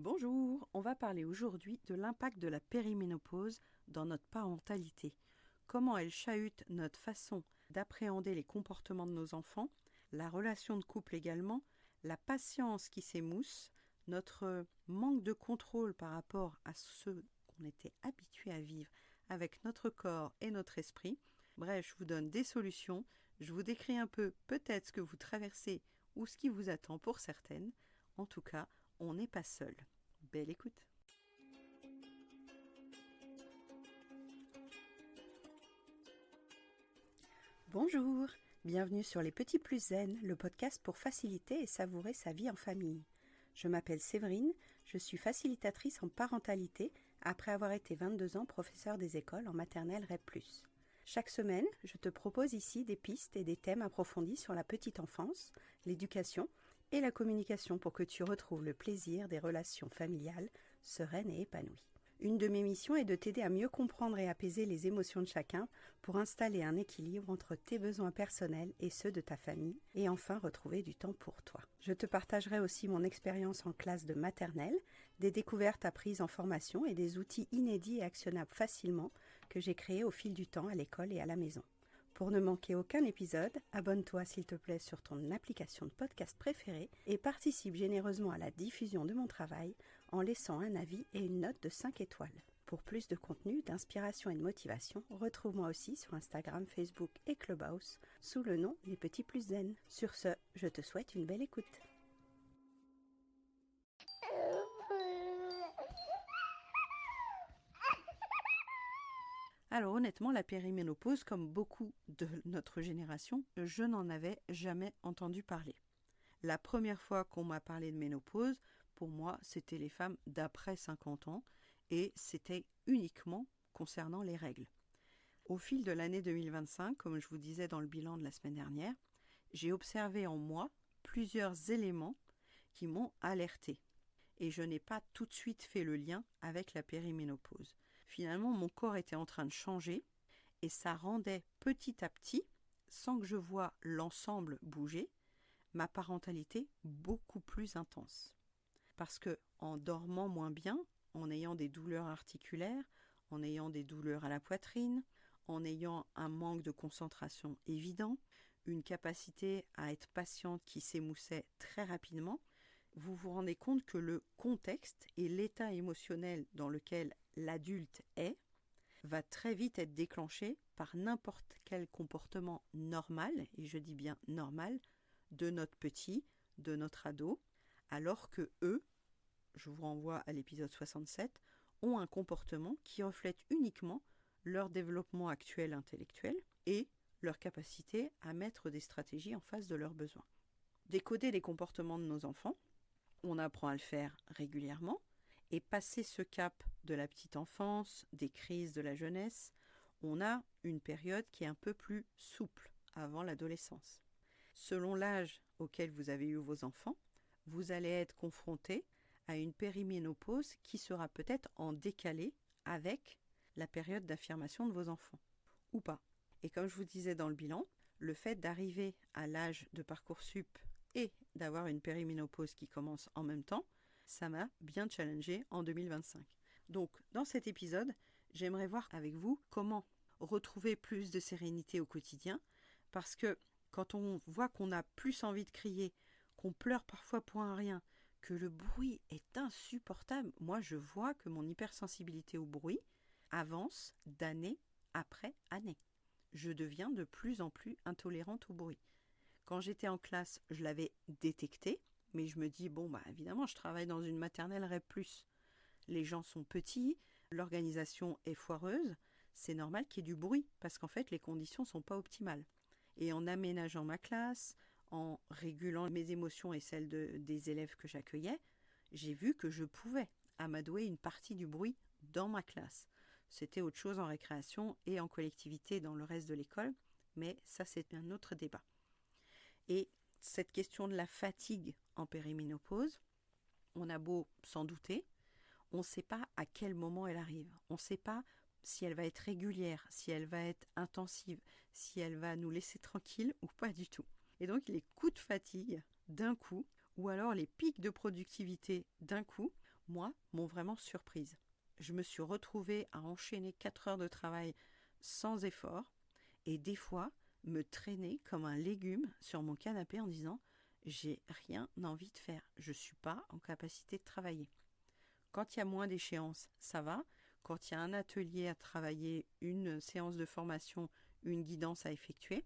Bonjour, on va parler aujourd'hui de l'impact de la périménopause dans notre parentalité. Comment elle chahute notre façon d'appréhender les comportements de nos enfants, la relation de couple également, la patience qui s'émousse, notre manque de contrôle par rapport à ce qu'on était habitué à vivre avec notre corps et notre esprit. Bref, je vous donne des solutions, je vous décris un peu peut-être ce que vous traversez ou ce qui vous attend pour certaines. En tout cas, on n'est pas seul. Belle écoute. Bonjour, bienvenue sur Les Petits Plus Zen, le podcast pour faciliter et savourer sa vie en famille. Je m'appelle Séverine, je suis facilitatrice en parentalité après avoir été 22 ans professeure des écoles en maternelle REP+. Chaque semaine, je te propose ici des pistes et des thèmes approfondis sur la petite enfance, l'éducation et la communication pour que tu retrouves le plaisir des relations familiales sereines et épanouies. Une de mes missions est de t'aider à mieux comprendre et apaiser les émotions de chacun pour installer un équilibre entre tes besoins personnels et ceux de ta famille et enfin retrouver du temps pour toi. Je te partagerai aussi mon expérience en classe de maternelle, des découvertes apprises en formation et des outils inédits et actionnables facilement que j'ai créés au fil du temps à l'école et à la maison. Pour ne manquer aucun épisode, abonne-toi s'il te plaît sur ton application de podcast préférée et participe généreusement à la diffusion de mon travail en laissant un avis et une note de 5 étoiles. Pour plus de contenu, d'inspiration et de motivation, retrouve-moi aussi sur Instagram, Facebook et Clubhouse sous le nom Les Petits Plus Zen. Sur ce, je te souhaite une belle écoute. Alors honnêtement, la périménopause, comme beaucoup de notre génération, je n'en avais jamais entendu parler. La première fois qu'on m'a parlé de ménopause, pour moi, c'était les femmes d'après 50 ans et c'était uniquement concernant les règles. Au fil de l'année 2025, comme je vous disais dans le bilan de la semaine dernière, j'ai observé en moi plusieurs éléments qui m'ont alertée. Et je n'ai pas tout de suite fait le lien avec la périménopause. Finalement, mon corps était en train de changer et ça rendait petit à petit, sans que je voie l'ensemble bouger, ma parentalité beaucoup plus intense. Parce que en dormant moins bien, en ayant des douleurs articulaires, en ayant des douleurs à la poitrine, en ayant un manque de concentration évident, une capacité à être patiente qui s'émoussait très rapidement, vous vous rendez compte que le contexte et l'état émotionnel dans lequel l'adulte est va très vite être déclenché par n'importe quel comportement normal, et je dis bien normal, de notre petit, de notre ado, alors que eux, je vous renvoie à l'épisode 67, ont un comportement qui reflète uniquement leur développement actuel intellectuel et leur capacité à mettre des stratégies en face de leurs besoins. Décoder les comportements de nos enfants, on apprend à le faire régulièrement et passer ce cap de la petite enfance, des crises de la jeunesse, on a une période qui est un peu plus souple avant l'adolescence. Selon l'âge auquel vous avez eu vos enfants, vous allez être confronté à une périménopause qui sera peut-être en décalé avec la période d'affirmation de vos enfants, ou pas. Et comme je vous disais dans le bilan, le fait d'arriver à l'âge de Parcoursup et d'avoir une périménopause qui commence en même temps, ça m'a bien challengé en 2025. Donc, dans cet épisode, j'aimerais voir avec vous comment retrouver plus de sérénité au quotidien, parce que quand on voit qu'on a plus envie de crier, qu'on pleure parfois pour un rien, que le bruit est insupportable, moi je vois que mon hypersensibilité au bruit avance d'année après année. Je deviens de plus en plus intolérante au bruit. Quand j'étais en classe, je l'avais détecté, mais je me dis, évidemment, je travaille dans une maternelle REP+. Les gens sont petits, l'organisation est foireuse, c'est normal qu'il y ait du bruit, parce qu'en fait, les conditions ne sont pas optimales. Et en aménageant ma classe, en régulant mes émotions et celles des élèves que j'accueillais, j'ai vu que je pouvais amadouer une partie du bruit dans ma classe. C'était autre chose en récréation et en collectivité dans le reste de l'école, mais ça, c'est un autre débat. Et cette question de la fatigue en périménopause, on a beau s'en douter, on ne sait pas à quel moment elle arrive. On ne sait pas si elle va être régulière, si elle va être intensive, si elle va nous laisser tranquilles ou pas du tout. Et donc les coups de fatigue d'un coup, ou alors les pics de productivité d'un coup, moi, m'ont vraiment surprise. Je me suis retrouvée à enchaîner 4 heures de travail sans effort et des fois me traîner comme un légume sur mon canapé en disant « j'ai rien envie de faire, je ne suis pas en capacité de travailler ». Quand il y a moins d'échéances, ça va. Quand il y a un atelier à travailler, une séance de formation, une guidance à effectuer,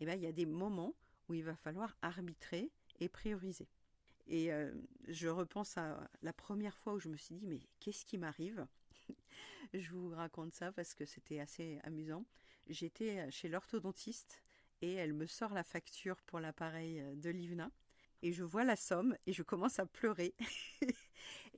il y a des moments où il va falloir arbitrer et prioriser. Et je repense à la première fois où je me suis dit, mais qu'est-ce qui m'arrive? Je vous raconte ça parce que c'était assez amusant. J'étais chez l'orthodontiste et elle me sort la facture pour l'appareil de l'IVNA. Et je vois la somme et je commence à pleurer.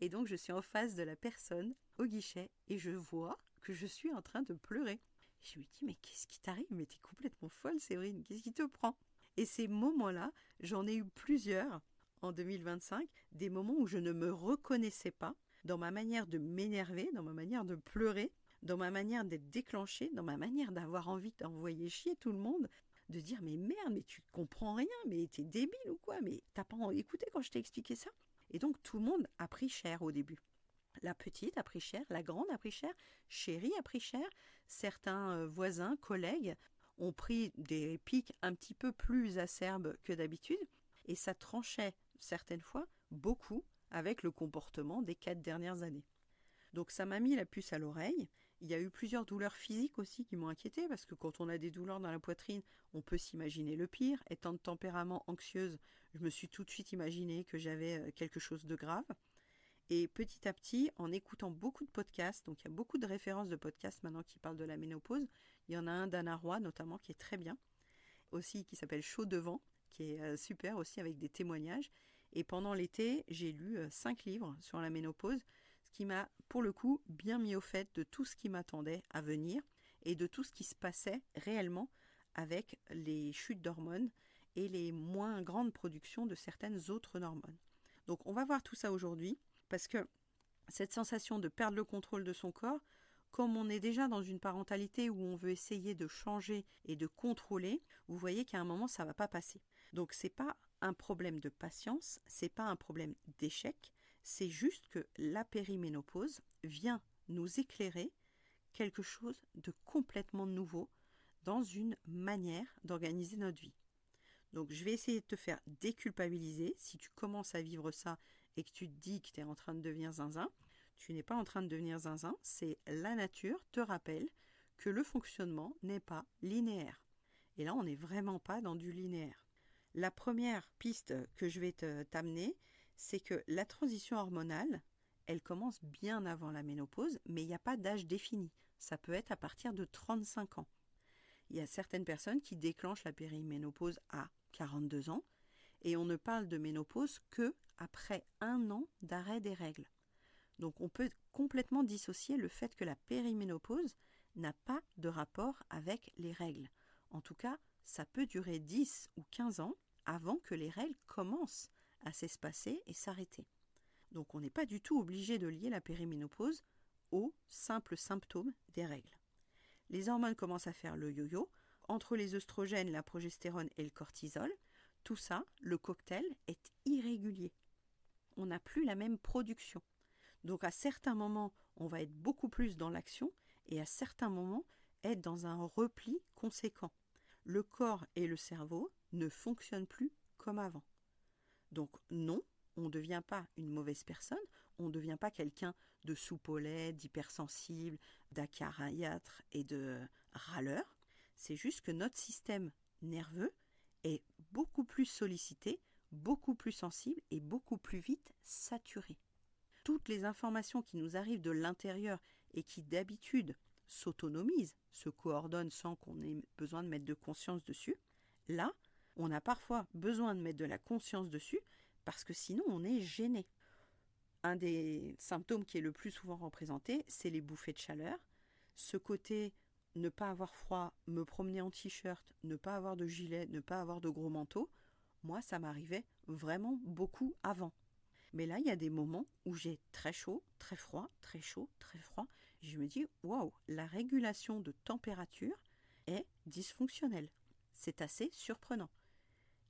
Et donc je suis en face de la personne au guichet et je vois que je suis en train de pleurer. Je me dis, mais qu'est-ce qui t'arrive? Mais t'es complètement folle, Séverine, qu'est-ce qui te prend? Et ces moments-là, j'en ai eu plusieurs en 2025, des moments où je ne me reconnaissais pas dans ma manière de m'énerver, dans ma manière de pleurer, dans ma manière d'être déclenchée, dans ma manière d'avoir envie d'envoyer chier tout le monde, de dire mais merde, mais tu comprends rien, mais t'es débile ou quoi, mais t'as pas écouté quand je t'ai expliqué ça? Et donc tout le monde a pris cher au début. La petite a pris cher, la grande a pris cher, Chérie a pris cher, certains voisins, collègues ont pris des pics un petit peu plus acerbes que d'habitude et ça tranchait certaines fois beaucoup avec le comportement des 4 dernières années. Donc ça m'a mis la puce à l'oreille. Il y a eu plusieurs douleurs physiques aussi qui m'ont inquiétée parce que quand on a des douleurs dans la poitrine, on peut s'imaginer le pire. Étant de tempérament anxieuse, je me suis tout de suite imaginé que j'avais quelque chose de grave. Et petit à petit, en écoutant beaucoup de podcasts, donc il y a beaucoup de références de podcasts maintenant qui parlent de la ménopause. Il y en a un d'Anna Roy notamment qui est très bien, aussi qui s'appelle Chaud devant, qui est super aussi avec des témoignages. Et pendant l'été, j'ai lu 5 livres sur la ménopause, ce qui m'a pour le coup bien mis au fait de tout ce qui m'attendait à venir et de tout ce qui se passait réellement avec les chutes d'hormones et les moins grandes productions de certaines autres hormones. Donc on va voir tout ça aujourd'hui. Parce que cette sensation de perdre le contrôle de son corps, comme on est déjà dans une parentalité où on veut essayer de changer et de contrôler, vous voyez qu'à un moment, ça ne va pas passer. Donc, ce n'est pas un problème de patience, ce n'est pas un problème d'échec, c'est juste que la périménopause vient nous éclairer quelque chose de complètement nouveau dans une manière d'organiser notre vie. Donc, je vais essayer de te faire déculpabiliser. Si tu commences à vivre ça et que tu te dis que tu es en train de devenir zinzin, tu n'es pas en train de devenir zinzin, c'est la nature te rappelle que le fonctionnement n'est pas linéaire. Et là, on n'est vraiment pas dans du linéaire. La première piste que je vais t'amener, c'est que la transition hormonale, elle commence bien avant la ménopause, mais il n'y a pas d'âge défini. Ça peut être à partir de 35 ans. Il y a certaines personnes qui déclenchent la périménopause à 42 ans et on ne parle de ménopause que après 1 an d'arrêt des règles. Donc on peut complètement dissocier le fait que la périménopause n'a pas de rapport avec les règles. En tout cas, ça peut durer 10 ou 15 ans avant que les règles commencent à s'espacer et s'arrêter. Donc on n'est pas du tout obligé de lier la périménopause aux simples symptômes des règles. Les hormones commencent à faire le yo-yo. Entre les œstrogènes, la progestérone et le cortisol, tout ça, le cocktail est irrégulier. On n'a plus la même production. Donc à certains moments, on va être beaucoup plus dans l'action et à certains moments, être dans un repli conséquent. Le corps et le cerveau ne fonctionnent plus comme avant. Donc non, on ne devient pas une mauvaise personne, on ne devient pas quelqu'un de soupe au lait, d'hypersensible, d'acariâtre et de râleur. C'est juste que notre système nerveux est beaucoup plus sollicité, beaucoup plus sensible et beaucoup plus vite saturé. Toutes les informations qui nous arrivent de l'intérieur et qui d'habitude s'autonomisent, se coordonnent sans qu'on ait besoin de mettre de conscience dessus, là, on a parfois besoin de mettre de la conscience dessus parce que sinon on est gêné. Un des symptômes qui est le plus souvent représenté, c'est les bouffées de chaleur. Ce côté ne pas avoir froid, me promener en t-shirt, ne pas avoir de gilet, ne pas avoir de gros manteau, moi ça m'arrivait vraiment beaucoup avant. Mais là, il y a des moments où j'ai très chaud, très froid, très chaud, très froid. Et je me dis, waouh, la régulation de température est dysfonctionnelle. C'est assez surprenant.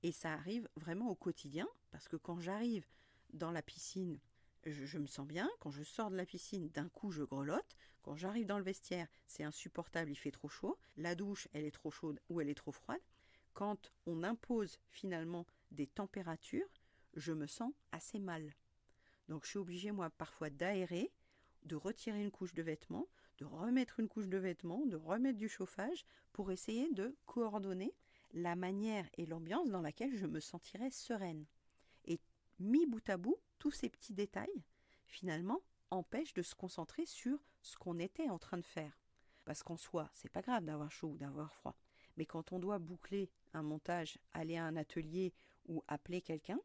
Et ça arrive vraiment au quotidien, parce que quand j'arrive dans la piscine, Je me sens bien. Quand je sors de la piscine, d'un coup, je grelotte. Quand j'arrive dans le vestiaire, c'est insupportable, il fait trop chaud. La douche, elle est trop chaude ou elle est trop froide. Quand on impose finalement des températures, je me sens assez mal. Donc je suis obligée, moi, parfois d'aérer, de retirer une couche de vêtements, de remettre une couche de vêtements, de remettre du chauffage pour essayer de coordonner la manière et l'ambiance dans laquelle je me sentirais sereine. Et mis bout à bout, tous ces petits détails, finalement, empêchent de se concentrer sur ce qu'on était en train de faire. Parce qu'en soi, c'est pas grave d'avoir chaud ou d'avoir froid. Mais quand on doit boucler un montage, aller à un atelier ou appeler quelqu'un,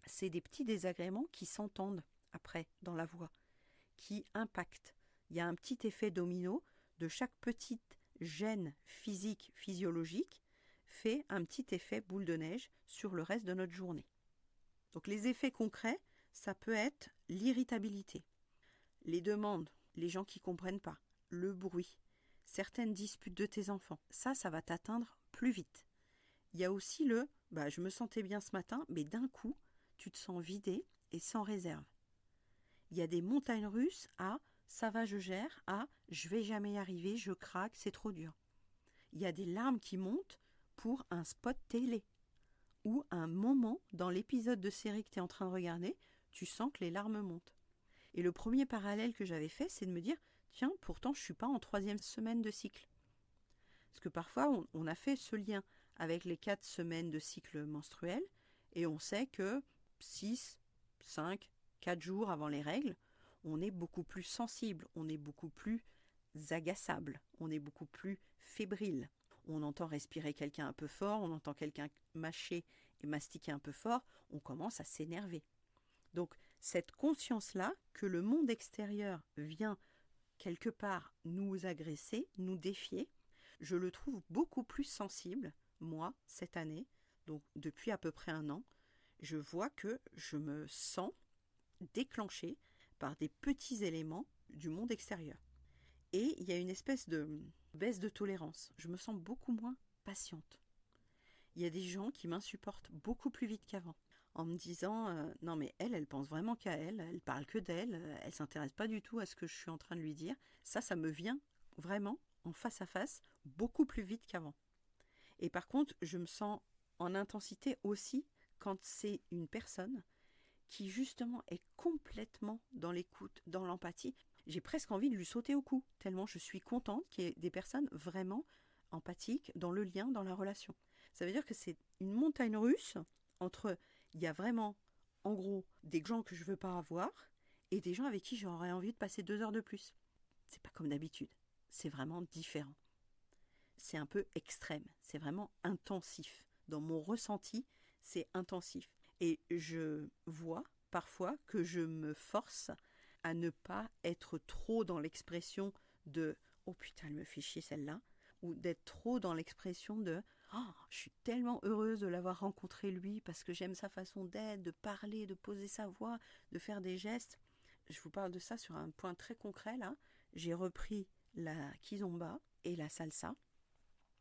c'est des petits désagréments qui s'entendent après dans la voix, qui impactent. Il y a un petit effet domino de chaque petite gêne physique, physiologique, fait un petit effet boule de neige sur le reste de notre journée. Donc les effets concrets, ça peut être l'irritabilité, les demandes, les gens qui ne comprennent pas, le bruit, certaines disputes de tes enfants. Ça va t'atteindre plus vite. Il y a aussi je me sentais bien ce matin, mais d'un coup, tu te sens vidé et sans réserve. Il y a des montagnes russes à ça va, je gère, à je vais jamais y arriver, je craque, c'est trop dur. Il y a des larmes qui montent pour un spot télé ou un moment dans l'épisode de série que tu es en train de regarder, tu sens que les larmes montent. Et le premier parallèle que j'avais fait, c'est de me dire tiens, pourtant je ne suis pas en 3e semaine de cycle. Parce que parfois, on a fait ce lien avec les 4 semaines de cycle menstruel et on sait que 6, 5, 4 jours avant les règles, on est beaucoup plus sensible, on est beaucoup plus agaçable, on est beaucoup plus fébrile. On entend respirer quelqu'un un peu fort, on entend quelqu'un mâcher et mastiquer un peu fort, on commence à s'énerver. Donc cette conscience-là que le monde extérieur vient quelque part nous agresser, nous défier, je le trouve beaucoup plus sensible, moi, cette année, donc depuis à peu près 1 an, je vois que je me sens déclenchée par des petits éléments du monde extérieur. Et il y a une espèce de baisse de tolérance. Je me sens beaucoup moins patiente. Il y a des gens qui m'insupportent beaucoup plus vite qu'avant, en me disant non mais elle pense vraiment qu'à elle parle que d'elle, elle s'intéresse pas du tout à ce que je suis en train de lui dire. Ça me vient vraiment en face à face beaucoup plus vite qu'avant. Et par contre, je me sens en intensité aussi quand c'est une personne qui justement est complètement dans l'écoute, dans l'empathie. J'ai presque envie de lui sauter au cou, tellement je suis contente qu'il y ait des personnes vraiment empathiques dans le lien, dans la relation. Ça veut dire que c'est une montagne russe entre, il y a vraiment, en gros, des gens que je ne veux pas avoir et des gens avec qui j'aurais envie de passer 2 heures de plus. C'est pas comme d'habitude, c'est vraiment différent. C'est un peu extrême, c'est vraiment intensif. Dans mon ressenti, c'est intensif. Et je vois parfois que je me force à ne pas être trop dans l'expression de « oh putain, elle me fait chier celle-là » ou d'être trop dans l'expression de « oh, je suis tellement heureuse de l'avoir rencontré lui parce que j'aime sa façon d'être, de parler, de poser sa voix, de faire des gestes. » Je vous parle de ça sur un point très concret là. J'ai repris la kizomba et la salsa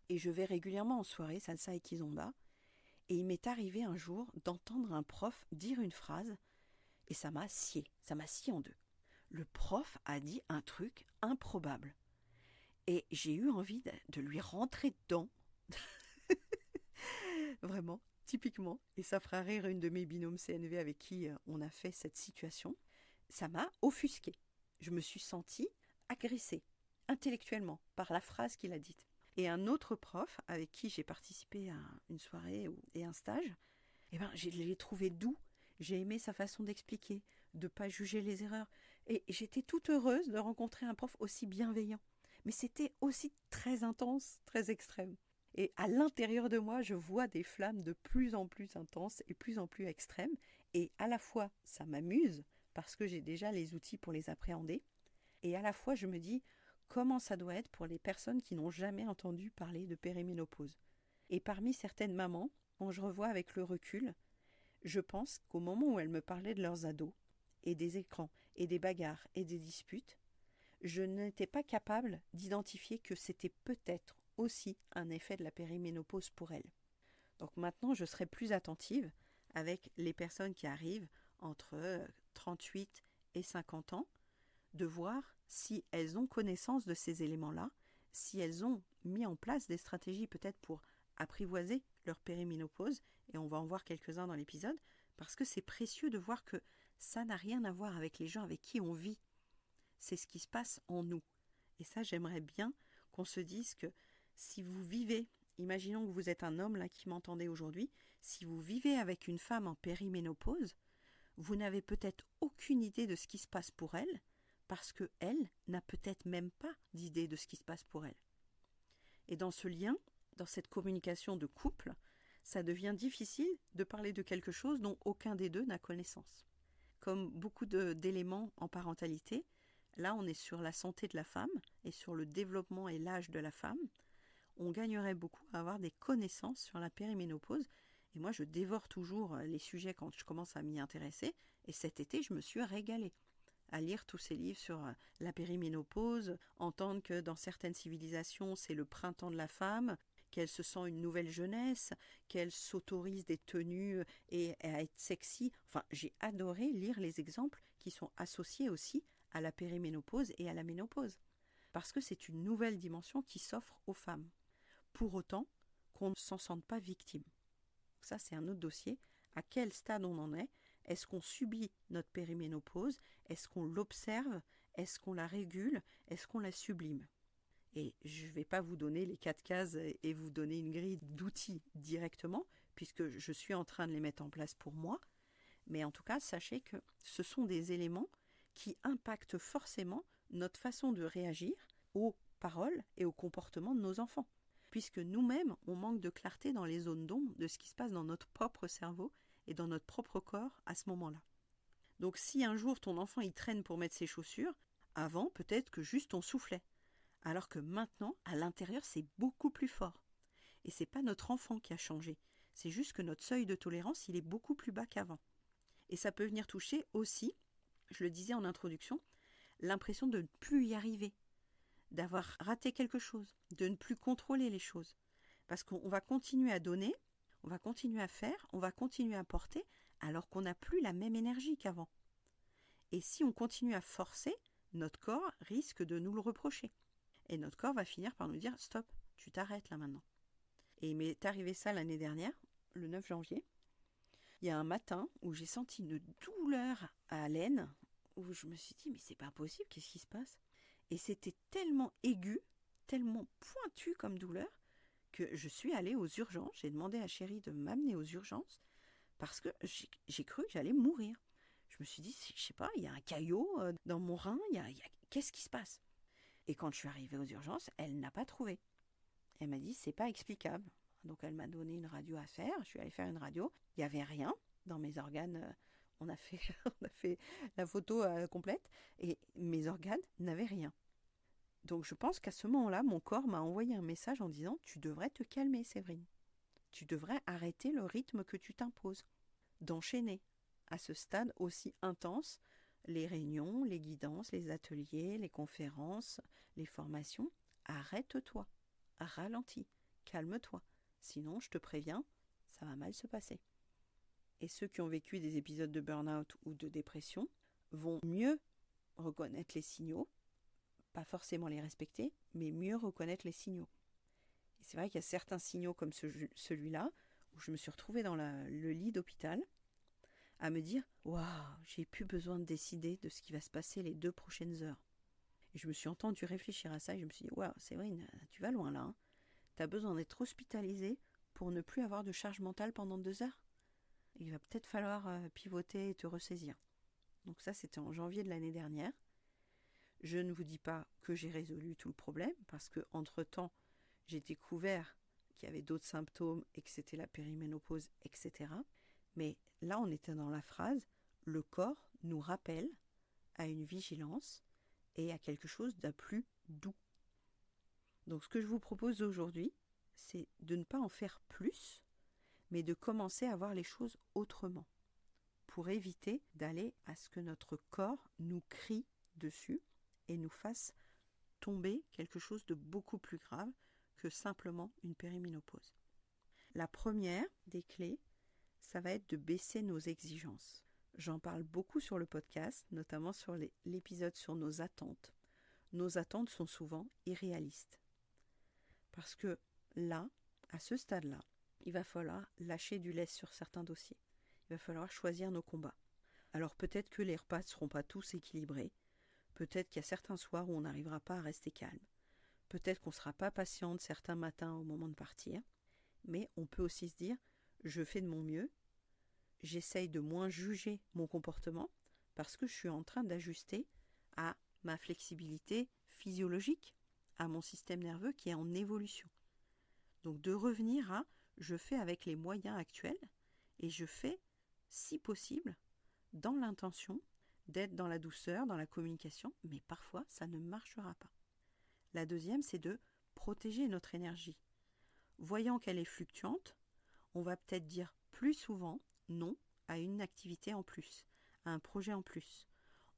et je vais régulièrement en soirée salsa et kizomba. Et il m'est arrivé un jour d'entendre un prof dire une phrase et ça m'a scié en deux. Le prof a dit un truc improbable et j'ai eu envie de lui rentrer dedans. Vraiment, typiquement. Et ça fera rire une de mes binômes CNV avec qui on a fait cette situation. Ça m'a offusquée. Je me suis sentie agressée intellectuellement par la phrase qu'il a dite. Et un autre prof avec qui j'ai participé à une soirée et un stage, je l'ai trouvé doux. J'ai aimé sa façon d'expliquer, de ne pas juger les erreurs. Et j'étais toute heureuse de rencontrer un prof aussi bienveillant. Mais c'était aussi très intense, très extrême. Et à l'intérieur de moi, je vois des flammes de plus en plus intenses et plus en plus extrêmes. Et à la fois, ça m'amuse, parce que j'ai déjà les outils pour les appréhender. Et à la fois, je me dis, comment ça doit être pour les personnes qui n'ont jamais entendu parler de périménopause. Et parmi certaines mamans, quand je revois avec le recul, je pense qu'au moment où elles me parlaient de leurs ados, et des écrans, et des bagarres, et des disputes, je n'étais pas capable d'identifier que c'était peut-être aussi un effet de la périménopause pour elles. Donc maintenant, je serai plus attentive avec les personnes qui arrivent entre 38 et 50 ans, de voir si elles ont connaissance de ces éléments-là, si elles ont mis en place des stratégies peut-être pour apprivoiser leur périménopause, et on va en voir quelques-uns dans l'épisode, parce que c'est précieux de voir que ça n'a rien à voir avec les gens avec qui on vit. C'est ce qui se passe en nous. Et ça, j'aimerais bien qu'on se dise que si vous vivez, imaginons que vous êtes un homme là qui m'entendez aujourd'hui, si vous vivez avec une femme en périménopause, vous n'avez peut-être aucune idée de ce qui se passe pour elle, parce qu'elle n'a peut-être même pas d'idée de ce qui se passe pour elle. Et dans ce lien, dans cette communication de couple, ça devient difficile de parler de quelque chose dont aucun des deux n'a connaissance. Comme beaucoup d'éléments en parentalité, là on est sur la santé de la femme et sur le développement et l'âge de la femme. On gagnerait beaucoup à avoir des connaissances sur la périménopause. Et moi je dévore toujours les sujets quand je commence à m'y intéresser. Et cet été je me suis régalée à lire tous ces livres sur la périménopause, entendre que dans certaines civilisations c'est le printemps de la femme, qu'elle se sent une nouvelle jeunesse, qu'elle s'autorise des tenues et à être sexy. Enfin, j'ai adoré lire les exemples qui sont associés aussi à la périménopause et à la ménopause. Parce que c'est une nouvelle dimension qui s'offre aux femmes. Pour autant qu'on ne s'en sente pas victime. Ça, c'est un autre dossier. À quel stade on en est? Est-ce qu'on subit notre périménopause? Est-ce qu'on l'observe? Est-ce qu'on la régule? Est-ce qu'on la sublime? Et je ne vais pas vous donner les 4 cases et vous donner une grille d'outils directement, puisque je suis en train de les mettre en place pour moi. Mais en tout cas, sachez que ce sont des éléments qui impactent forcément notre façon de réagir aux paroles et aux comportements de nos enfants. Puisque nous-mêmes, on manque de clarté dans les zones d'ombre de ce qui se passe dans notre propre cerveau et dans notre propre corps à ce moment-là. Donc si un jour ton enfant il traîne pour mettre ses chaussures, avant peut-être que juste on soufflait. Alors que maintenant, à l'intérieur, c'est beaucoup plus fort. Et c'est pas notre enfant qui a changé. C'est juste que notre seuil de tolérance, il est beaucoup plus bas qu'avant. Et ça peut venir toucher aussi, je le disais en introduction, l'impression de ne plus y arriver, d'avoir raté quelque chose, de ne plus contrôler les choses. Parce qu'on va continuer à donner, on va continuer à faire, on va continuer à porter, alors qu'on n'a plus la même énergie qu'avant. Et si on continue à forcer, notre corps risque de nous le reprocher. Et notre corps va finir par nous dire « Stop, tu t'arrêtes là maintenant ». Et il m'est arrivé ça l'année dernière, le 9 janvier. Il y a un matin où j'ai senti une douleur à l'aine, où je me suis dit « Mais c'est pas possible, qu'est-ce qui se passe ?» Et c'était tellement aigu, tellement pointu comme douleur, que je suis allée aux urgences. J'ai demandé à Chérie de m'amener aux urgences, parce que j'ai cru que j'allais mourir. Je me suis dit « Je sais pas, il y a un caillot dans mon rein, qu'est-ce qui se passe ?» Et quand je suis arrivée aux urgences, elle n'a pas trouvé. Elle m'a dit, c'est pas explicable. Donc elle m'a donné une radio à faire. Je suis allée faire une radio. Il n'y avait rien dans mes organes. On a fait la photo complète. Et mes organes n'avaient rien. Donc je pense qu'à ce moment-là, mon corps m'a envoyé un message en disant, tu devrais te calmer, Séverine. Tu devrais arrêter le rythme que tu t'imposes. D'enchaîner à ce stade aussi intense les réunions, les guidances, les ateliers, les conférences, les formations. Arrête-toi, ralentis, calme-toi. Sinon, je te préviens, ça va mal se passer. Et ceux qui ont vécu des épisodes de burn-out ou de dépression vont mieux reconnaître les signaux, pas forcément les respecter, mais mieux reconnaître les signaux. Et c'est vrai qu'il y a certains signaux comme celui-là, où je me suis retrouvée dans le lit d'hôpital, à me dire « Waouh, j'ai plus besoin de décider de ce qui va se passer les 2 prochaines heures. » Et je me suis entendue réfléchir à ça et je me suis dit « Waouh, Séverine, tu vas loin là. Hein. Tu as besoin d'être hospitalisée pour ne plus avoir de charge mentale pendant 2 heures. Il va peut-être falloir pivoter et te ressaisir. » Donc ça, c'était en janvier de l'année dernière. Je ne vous dis pas que j'ai résolu tout le problème parce que entre-temps, j'ai découvert qu'il y avait d'autres symptômes et que c'était la périménopause, etc. Mais là, on était dans la phrase « le corps nous rappelle à une vigilance et à quelque chose d'un plus doux ». Donc ce que je vous propose aujourd'hui, c'est de ne pas en faire plus, mais de commencer à voir les choses autrement, pour éviter d'aller à ce que notre corps nous crie dessus et nous fasse tomber quelque chose de beaucoup plus grave que simplement une périménopause. La première des clés, ça va être de baisser nos exigences. J'en parle beaucoup sur le podcast, notamment sur l'épisode sur nos attentes. Nos attentes sont souvent irréalistes. Parce que là, à ce stade-là, il va falloir lâcher du lest sur certains dossiers. Il va falloir choisir nos combats. Alors peut-être que les repas ne seront pas tous équilibrés. Peut-être qu'il y a certains soirs où on n'arrivera pas à rester calme. Peut-être qu'on ne sera pas patiente certains matins au moment de partir. Mais on peut aussi se dire, je fais de mon mieux. J'essaye de moins juger mon comportement parce que je suis en train d'ajuster à ma flexibilité physiologique, à mon système nerveux qui est en évolution. Donc de revenir à je fais avec les moyens actuels et je fais, si possible, dans l'intention d'être dans la douceur, dans la communication, mais parfois ça ne marchera pas. La deuxième, c'est de protéger notre énergie. Voyant qu'elle est fluctuante, on va peut-être dire plus souvent non à une activité en plus, à un projet en plus.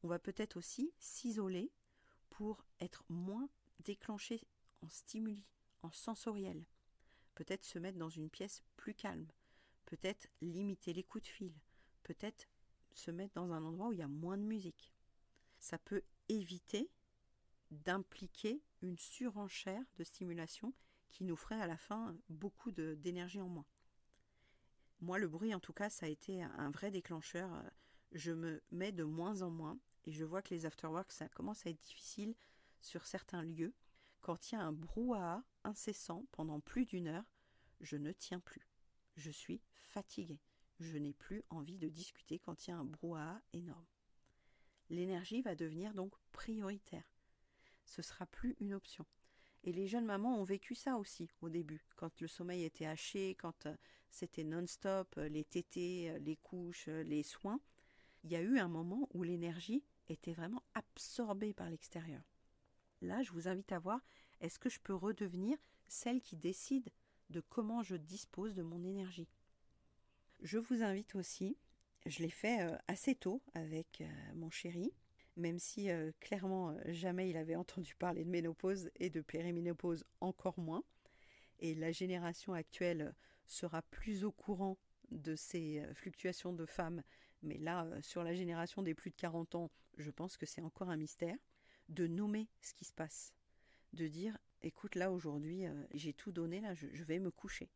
On va peut-être aussi s'isoler pour être moins déclenché en stimuli, en sensoriel. Peut-être se mettre dans une pièce plus calme. Peut-être limiter les coups de fil. Peut-être se mettre dans un endroit où il y a moins de musique. Ça peut éviter d'impliquer une surenchère de stimulation qui nous ferait à la fin beaucoup d'énergie en moins. Moi, le bruit, en tout cas, ça a été un vrai déclencheur. Je me mets de moins en moins et je vois que les afterworks, ça commence à être difficile sur certains lieux. Quand il y a un brouhaha incessant pendant plus d'une heure, je ne tiens plus. Je suis fatiguée. Je n'ai plus envie de discuter quand il y a un brouhaha énorme. L'énergie va devenir donc prioritaire. Ce ne sera plus une option. Et les jeunes mamans ont vécu ça aussi au début, quand le sommeil était haché, quand c'était non-stop, les tétés, les couches, les soins. Il y a eu un moment où l'énergie était vraiment absorbée par l'extérieur. Là, je vous invite à voir, est-ce que je peux redevenir celle qui décide de comment je dispose de mon énergie? Je vous invite aussi, je l'ai fait assez tôt avec mon chéri, même si clairement jamais il avait entendu parler de ménopause et de périménopause encore moins. Et la génération actuelle sera plus au courant de ces fluctuations de femmes. Mais là, sur la génération des plus de 40 ans, je pense que c'est encore un mystère. De nommer ce qui se passe. De dire, écoute, là aujourd'hui, j'ai tout donné, là, je vais me coucher.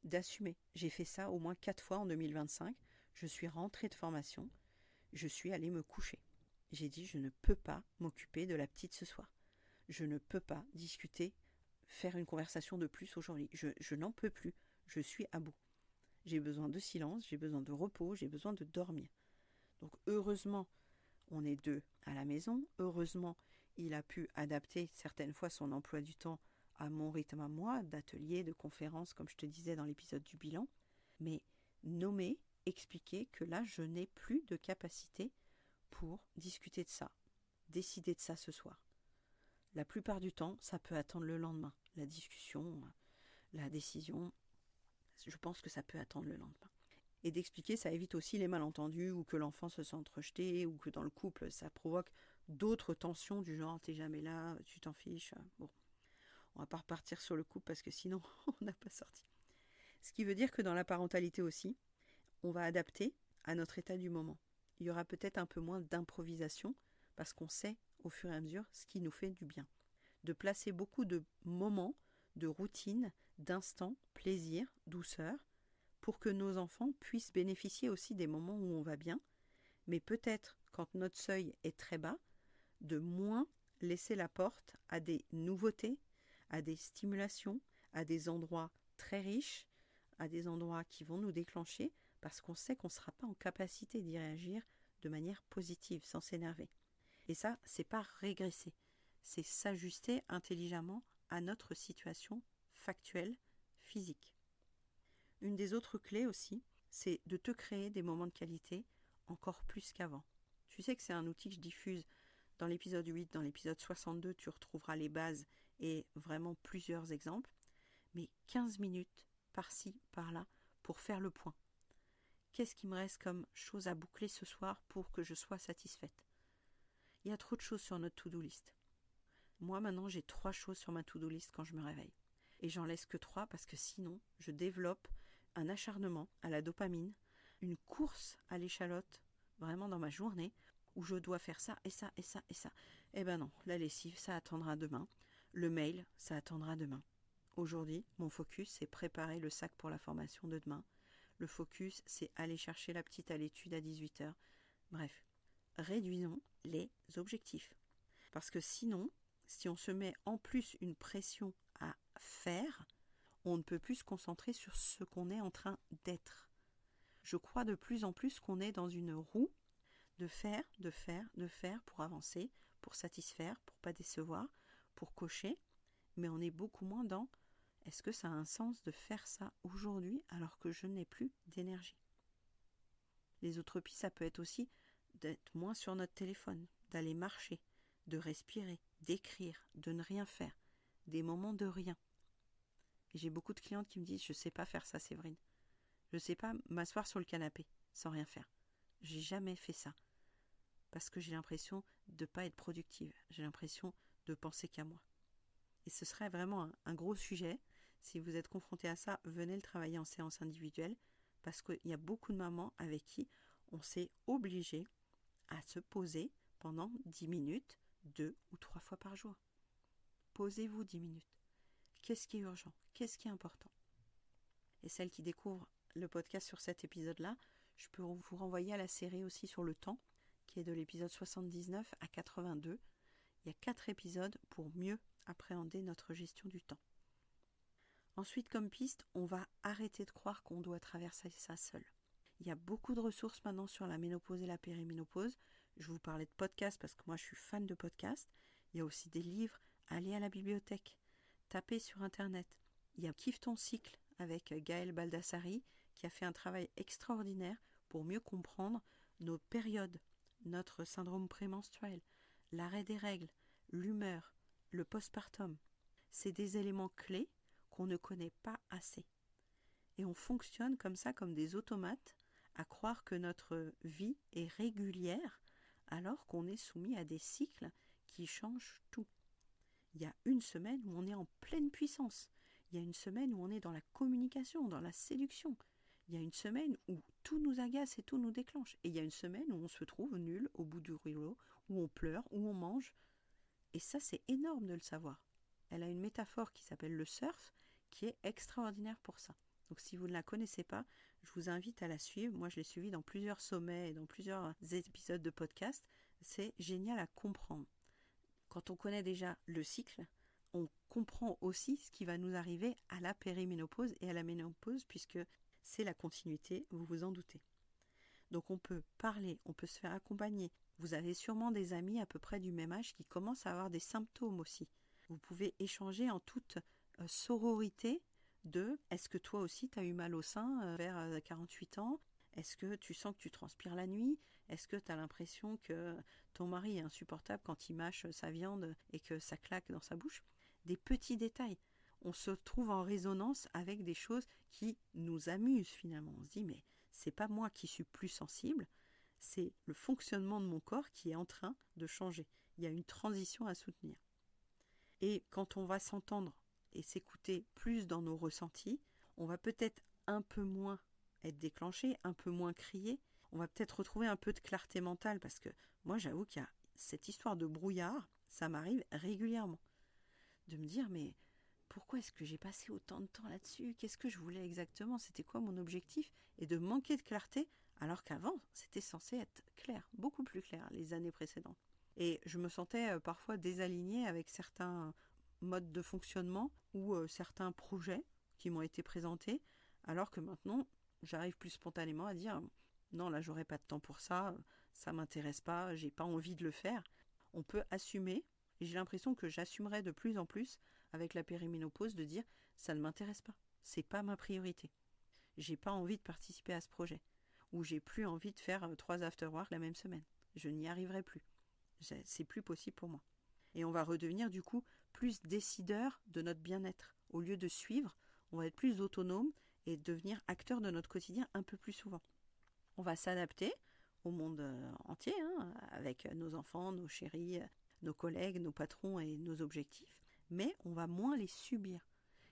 D'assumer. J'ai fait ça au moins 4 fois en 2025. Je suis rentrée de formation. Je suis allée me coucher. J'ai dit, je ne peux pas m'occuper de la petite ce soir. Je ne peux pas discuter, faire une conversation de plus aujourd'hui. Je n'en peux plus. Je suis à bout. J'ai besoin de silence, j'ai besoin de repos, j'ai besoin de dormir. Donc heureusement, on est deux à la maison. Heureusement, il a pu adapter certaines fois son emploi du temps à mon rythme à moi, d'ateliers, de conférences, comme je te disais dans l'épisode du bilan. Mais nommer, expliquer que là, je n'ai plus de capacité pour discuter de ça, décider de ça ce soir. La plupart du temps, ça peut attendre le lendemain. La discussion, la décision, je pense que ça peut attendre le lendemain. Et d'expliquer, ça évite aussi les malentendus ou que l'enfant se sente rejeté ou que dans le couple, ça provoque d'autres tensions du genre « t'es jamais là, tu t'en fiches ». Bon, on va pas repartir sur le couple parce que sinon, on n'a pas sorti. Ce qui veut dire que dans la parentalité aussi, on va adapter à notre état du moment. Il y aura peut-être un peu moins d'improvisation parce qu'on sait au fur et à mesure ce qui nous fait du bien. De placer beaucoup de moments, de routines, d'instants, plaisir, douceur, pour que nos enfants puissent bénéficier aussi des moments où on va bien, mais peut-être quand notre seuil est très bas, de moins laisser la porte à des nouveautés, à des stimulations, à des endroits très riches, à des endroits qui vont nous déclencher, parce qu'on sait qu'on ne sera pas en capacité d'y réagir de manière positive, sans s'énerver. Et ça, c'est pas régresser, c'est s'ajuster intelligemment à notre situation factuelle, physique. Une des autres clés aussi, c'est de te créer des moments de qualité encore plus qu'avant. Tu sais que c'est un outil que je diffuse dans l'épisode 8, dans l'épisode 62, tu retrouveras les bases et vraiment plusieurs exemples, mais 15 minutes par-ci, par-là, pour faire le point. Qu'est-ce qui me reste comme chose à boucler ce soir pour que je sois satisfaite? Il y a trop de choses sur notre to-do list. Moi, maintenant, j'ai 3 choses sur ma to-do list quand je me réveille. Et j'en laisse que 3 parce que sinon, je développe un acharnement à la dopamine, une course à l'échalote vraiment dans ma journée, où je dois faire ça et ça et ça et ça. Eh ben non, la lessive, ça attendra demain. Le mail, ça attendra demain. Aujourd'hui, mon focus, c'est préparer le sac pour la formation de demain. Le focus, c'est aller chercher la petite à l'étude à 18h. Bref, réduisons les objectifs. Parce que sinon, si on se met en plus une pression à faire, on ne peut plus se concentrer sur ce qu'on est en train d'être. Je crois de plus en plus qu'on est dans une roue de faire pour avancer, pour satisfaire, pour pas décevoir, pour cocher, mais on est beaucoup moins dans est-ce que ça a un sens de faire ça aujourd'hui alors que je n'ai plus d'énergie. Les utopies, ça peut être aussi d'être moins sur notre téléphone, d'aller marcher, de respirer, d'écrire, de ne rien faire, des moments de rien. Et j'ai beaucoup de clientes qui me disent je sais pas faire ça, Séverine. Je sais pas m'asseoir sur le canapé sans rien faire. J'ai jamais fait ça. Parce que j'ai l'impression de ne pas être productive. J'ai l'impression de penser qu'à moi. Et ce serait vraiment un gros sujet. Si vous êtes confronté à ça, venez le travailler en séance individuelle. Parce qu'il y a beaucoup de mamans avec qui on s'est obligé à se poser pendant 10 minutes, 2 ou 3 fois par jour. Posez-vous 10 minutes. Qu'est-ce qui est urgent? Qu'est-ce qui est important? Et celles qui découvrent le podcast sur cet épisode-là, je peux vous renvoyer à la série aussi sur le temps, qui est de l'épisode 79 à 82. Il y a 4 épisodes pour mieux appréhender notre gestion du temps. Ensuite, comme piste, on va arrêter de croire qu'on doit traverser ça seul. Il y a beaucoup de ressources maintenant sur la ménopause et la périménopause. Je vous parlais de podcasts parce que moi je suis fan de podcasts. Il y a aussi des livres. Allez à la bibliothèque. Tapez sur Internet. Il y a Kiffe ton cycle avec Gaëlle Baldassari qui a fait un travail extraordinaire pour mieux comprendre nos périodes, notre syndrome prémenstruel, l'arrêt des règles, l'humeur, le postpartum. C'est des éléments clés qu'on ne connaît pas assez. Et on fonctionne comme ça, comme des automates, à croire que notre vie est régulière alors qu'on est soumis à des cycles qui changent tout. Il y a une semaine où on est en pleine puissance. Il y a une semaine où on est dans la communication, dans la séduction. Il y a une semaine où tout nous agace et tout nous déclenche. Et il y a une semaine où on se trouve nul au bout du rouleau, où on pleure, où on mange. Et ça, c'est énorme de le savoir. Elle a une métaphore qui s'appelle le surf, qui est extraordinaire pour ça. Donc si vous ne la connaissez pas, je vous invite à la suivre. Moi, je l'ai suivie dans plusieurs sommets et dans plusieurs épisodes de podcast. C'est génial à comprendre. Quand on connaît déjà le cycle, on comprend aussi ce qui va nous arriver à la périménopause et à la ménopause, puisque c'est la continuité, vous vous en doutez. Donc on peut parler, on peut se faire accompagner. Vous avez sûrement des amis à peu près du même âge qui commencent à avoir des symptômes aussi. Vous pouvez échanger en toute sororité de « est-ce que toi aussi tu as eu mal au sein vers 48 ans ? Est-ce que tu sens que tu transpires la nuit ? Est-ce que tu as l'impression que ton mari est insupportable quand il mâche sa viande et que ça claque dans sa bouche ?» Des petits détails. On se trouve en résonance avec des choses qui nous amusent finalement. On se dit mais c'est pas moi qui suis plus sensible, c'est le fonctionnement de mon corps qui est en train de changer. Il y a une transition à soutenir. Et quand on va s'entendre et s'écouter plus dans nos ressentis, on va peut-être un peu moins être déclenché, un peu moins crier. On va peut-être retrouver un peu de clarté mentale parce que moi j'avoue qu'il y a cette histoire de brouillard, ça m'arrive régulièrement. De me dire mais pourquoi est-ce que j'ai passé autant de temps là-dessus? Qu'est-ce que je voulais exactement? C'était quoi mon objectif? Et de manquer de clarté alors qu'avant c'était censé être clair, beaucoup plus clair les années précédentes. Et je me sentais parfois désalignée avec certains modes de fonctionnement ou certains projets qui m'ont été présentés, alors que maintenant, j'arrive plus spontanément à dire non, là, j'aurais pas de temps pour ça, ça m'intéresse pas, j'ai pas envie de le faire. On peut assumer, et j'ai l'impression que j'assumerai de plus en plus avec la périménopause de dire ça ne m'intéresse pas, c'est pas ma priorité. J'ai pas envie de participer à ce projet, ou j'ai plus envie de faire 3 afterwork la même semaine. Je n'y arriverai plus. C'est plus possible pour moi. Et on va redevenir du coup plus décideur de notre bien-être. Au lieu de suivre, on va être plus autonome et devenir acteur de notre quotidien un peu plus souvent. On va s'adapter au monde entier, avec nos enfants, nos chéris, nos collègues, nos patrons et nos objectifs, mais on va moins les subir.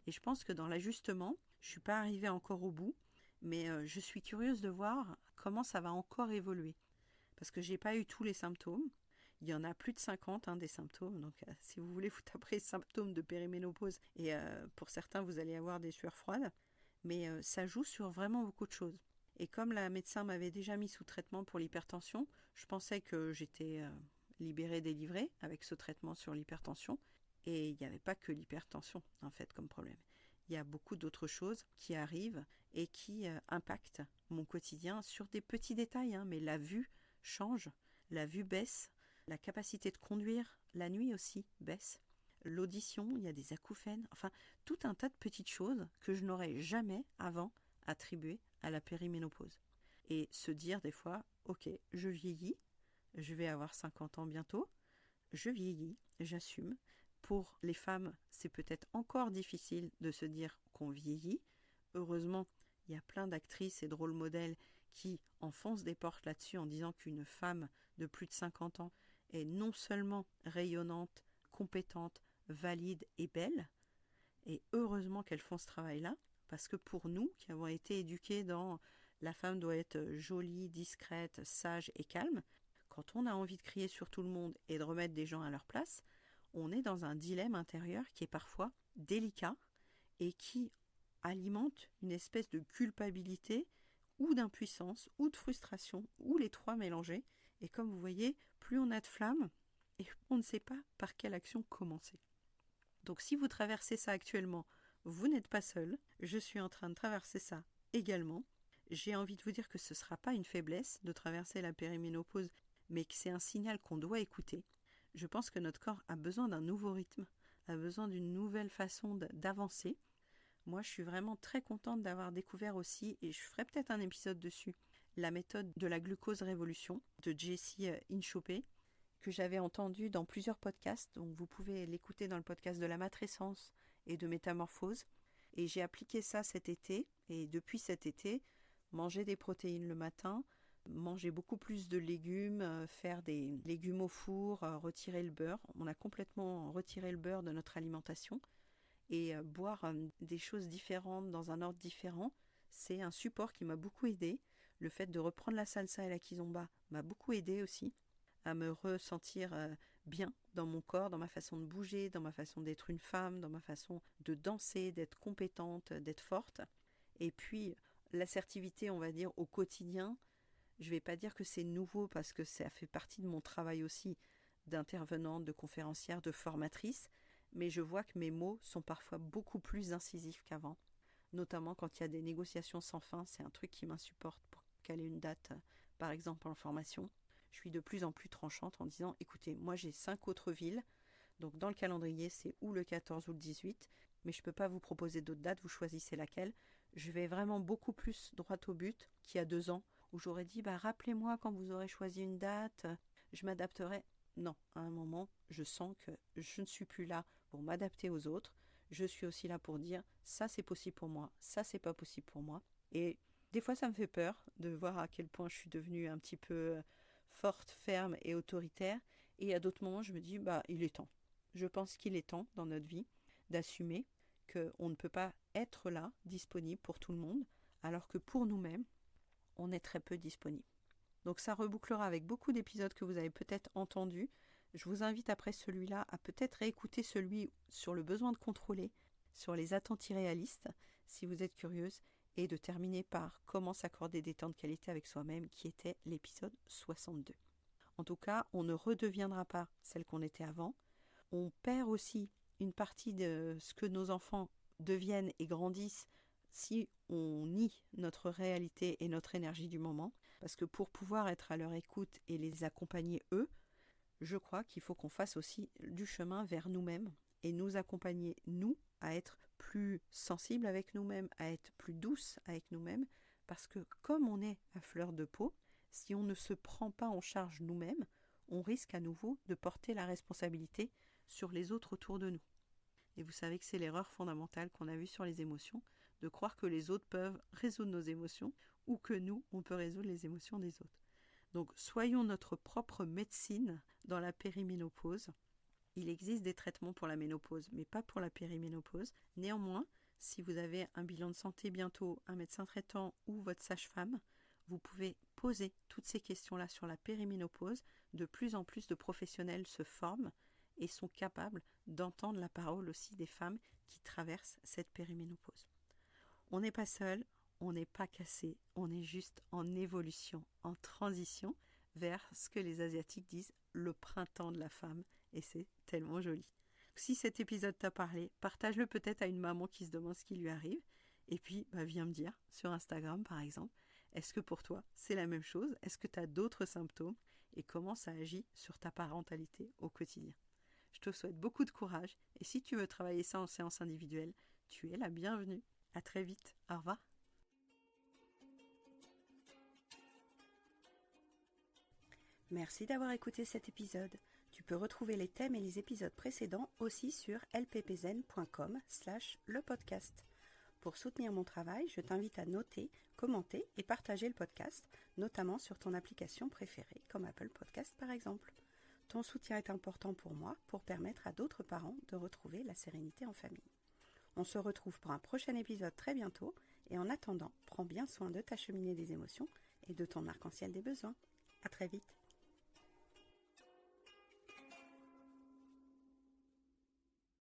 Et je pense que dans l'ajustement, je ne suis pas arrivée encore au bout, mais je suis curieuse de voir comment ça va encore évoluer. parce que j'ai pas eu tous les symptômes. Il y en a plus de 50 des symptômes, donc si vous voulez, vous taperez symptômes de périménopause et pour certains, vous allez avoir des sueurs froides, mais ça joue sur vraiment beaucoup de choses. Et comme la médecin m'avait déjà mis sous traitement pour l'hypertension, je pensais que j'étais libérée, délivrée avec ce traitement sur l'hypertension, et il n'y avait pas que l'hypertension en fait comme problème. Il y a beaucoup d'autres choses qui arrivent et qui impactent mon quotidien sur des petits détails, mais la vue change, la vue baisse, la capacité de conduire la nuit aussi baisse. L'audition, il y a des acouphènes, enfin tout un tas de petites choses que je n'aurais jamais avant attribuées à la périménopause. Et se dire des fois, ok, je vieillis, je vais avoir 50 ans bientôt, je vieillis, j'assume. Pour les femmes, c'est peut-être encore difficile de se dire qu'on vieillit. Heureusement, il y a plein d'actrices et de rôles modèles qui enfoncent des portes là-dessus en disant qu'une femme de plus de 50 ans est non seulement rayonnante, compétente, valide et belle, et heureusement qu'elles font ce travail-là, parce que pour nous, qui avons été éduqués dans la femme doit être jolie, discrète, sage et calme, quand on a envie de crier sur tout le monde et de remettre des gens à leur place, on est dans un dilemme intérieur qui est parfois délicat et qui alimente une espèce de culpabilité ou d'impuissance ou de frustration ou les trois mélangés. Et comme vous voyez, plus on a de flammes et on ne sait pas par quelle action commencer. Donc si vous traversez ça actuellement, vous n'êtes pas seul. Je suis en train de traverser ça également. J'ai envie de vous dire que ce ne sera pas une faiblesse de traverser la périménopause, mais que c'est un signal qu'on doit écouter. Je pense que notre corps a besoin d'un nouveau rythme, a besoin d'une nouvelle façon d'avancer. Moi, je suis vraiment très contente d'avoir découvert aussi, et je ferai peut-être un épisode dessus, la méthode de la glucose révolution de Jessie Inchauspé, que j'avais entendu dans plusieurs podcasts. Donc vous pouvez l'écouter dans le podcast de la matrescence et de métamorphose. Et j'ai appliqué ça cet été, et depuis cet été, manger des protéines le matin, manger beaucoup plus de légumes, faire des légumes au four, retirer le beurre. On a complètement retiré le beurre de notre alimentation. Et boire des choses différentes dans un ordre différent, c'est un support qui m'a beaucoup aidé. Le fait de reprendre la salsa et la kizomba m'a beaucoup aidé aussi à me ressentir bien dans mon corps, dans ma façon de bouger, dans ma façon d'être une femme, dans ma façon de danser, d'être compétente, d'être forte. Et puis l'assertivité, on va dire, au quotidien, je ne vais pas dire que c'est nouveau parce que ça fait partie de mon travail aussi d'intervenante, de conférencière, de formatrice, mais je vois que mes mots sont parfois beaucoup plus incisifs qu'avant, notamment quand il y a des négociations sans fin. C'est un truc qui m'insupporte pour caler une date, par exemple en formation. Je suis de plus en plus tranchante en disant, écoutez, moi j'ai 5 autres villes, donc dans le calendrier c'est ou le 14 ou le 18, mais je ne peux pas vous proposer d'autres dates, vous choisissez laquelle. Je vais vraiment beaucoup plus droit au but qu'il y a 2 ans, où j'aurais dit, rappelez-moi quand vous aurez choisi une date, je m'adapterai. Non, à un moment, je sens que je ne suis plus là pour m'adapter aux autres. Je suis aussi là pour dire, ça c'est possible pour moi, ça c'est pas possible pour moi. Et des fois, ça me fait peur de voir à quel point je suis devenue un petit peu forte, ferme et autoritaire. Et à d'autres moments, je me dis, il est temps. Je pense qu'il est temps dans notre vie d'assumer qu'on ne peut pas être là, disponible pour tout le monde, alors que pour nous-mêmes, on est très peu disponible. Donc ça rebouclera avec beaucoup d'épisodes que vous avez peut-être entendus. Je vous invite après celui-là à peut-être réécouter celui sur le besoin de contrôler, sur les attentes irréalistes, si vous êtes curieuse, et de terminer par comment s'accorder des temps de qualité avec soi-même, qui était l'épisode 62. En tout cas, on ne redeviendra pas celle qu'on était avant. On perd aussi une partie de ce que nos enfants deviennent et grandissent si on nie notre réalité et notre énergie du moment. Parce que pour pouvoir être à leur écoute et les accompagner eux, je crois qu'il faut qu'on fasse aussi du chemin vers nous-mêmes et nous accompagner, nous, à être plus sensibles avec nous-mêmes, à être plus douces avec nous-mêmes, parce que comme on est à fleur de peau, si on ne se prend pas en charge nous-mêmes, on risque à nouveau de porter la responsabilité sur les autres autour de nous. Et vous savez que c'est l'erreur fondamentale qu'on a vue sur les émotions, de croire que les autres peuvent résoudre nos émotions ou que nous, on peut résoudre les émotions des autres. Donc, soyons notre propre médecine dans la périménopause. Il existe des traitements pour la ménopause, mais pas pour la périménopause. Néanmoins, si vous avez un bilan de santé bientôt, un médecin traitant ou votre sage-femme, vous pouvez poser toutes ces questions-là sur la périménopause, de plus en plus de professionnels se forment et sont capables d'entendre la parole aussi des femmes qui traversent cette périménopause. On n'est pas seul, on n'est pas cassé, on est juste en évolution, en transition vers ce que les Asiatiques disent le printemps de la femme, et c'est tellement joli. Si cet épisode t'a parlé, partage-le peut-être à une maman qui se demande ce qui lui arrive, et puis viens me dire sur Instagram par exemple, est-ce que pour toi c'est la même chose? Est-ce que tu as d'autres symptômes? Et comment ça agit sur ta parentalité au quotidien? Je te souhaite beaucoup de courage, et si tu veux travailler ça en séance individuelle, tu es la bienvenue. À très vite, au revoir. Merci d'avoir écouté cet épisode. Tu peux retrouver les thèmes et les épisodes précédents aussi sur lppzen.com/lepodcast. Pour soutenir mon travail, je t'invite à noter, commenter et partager le podcast, notamment sur ton application préférée, comme Apple Podcast par exemple. Ton soutien est important pour moi pour permettre à d'autres parents de retrouver la sérénité en famille. On se retrouve pour un prochain épisode très bientôt, et en attendant, prends bien soin de ta cheminée des émotions et de ton arc-en-ciel des besoins. À très vite.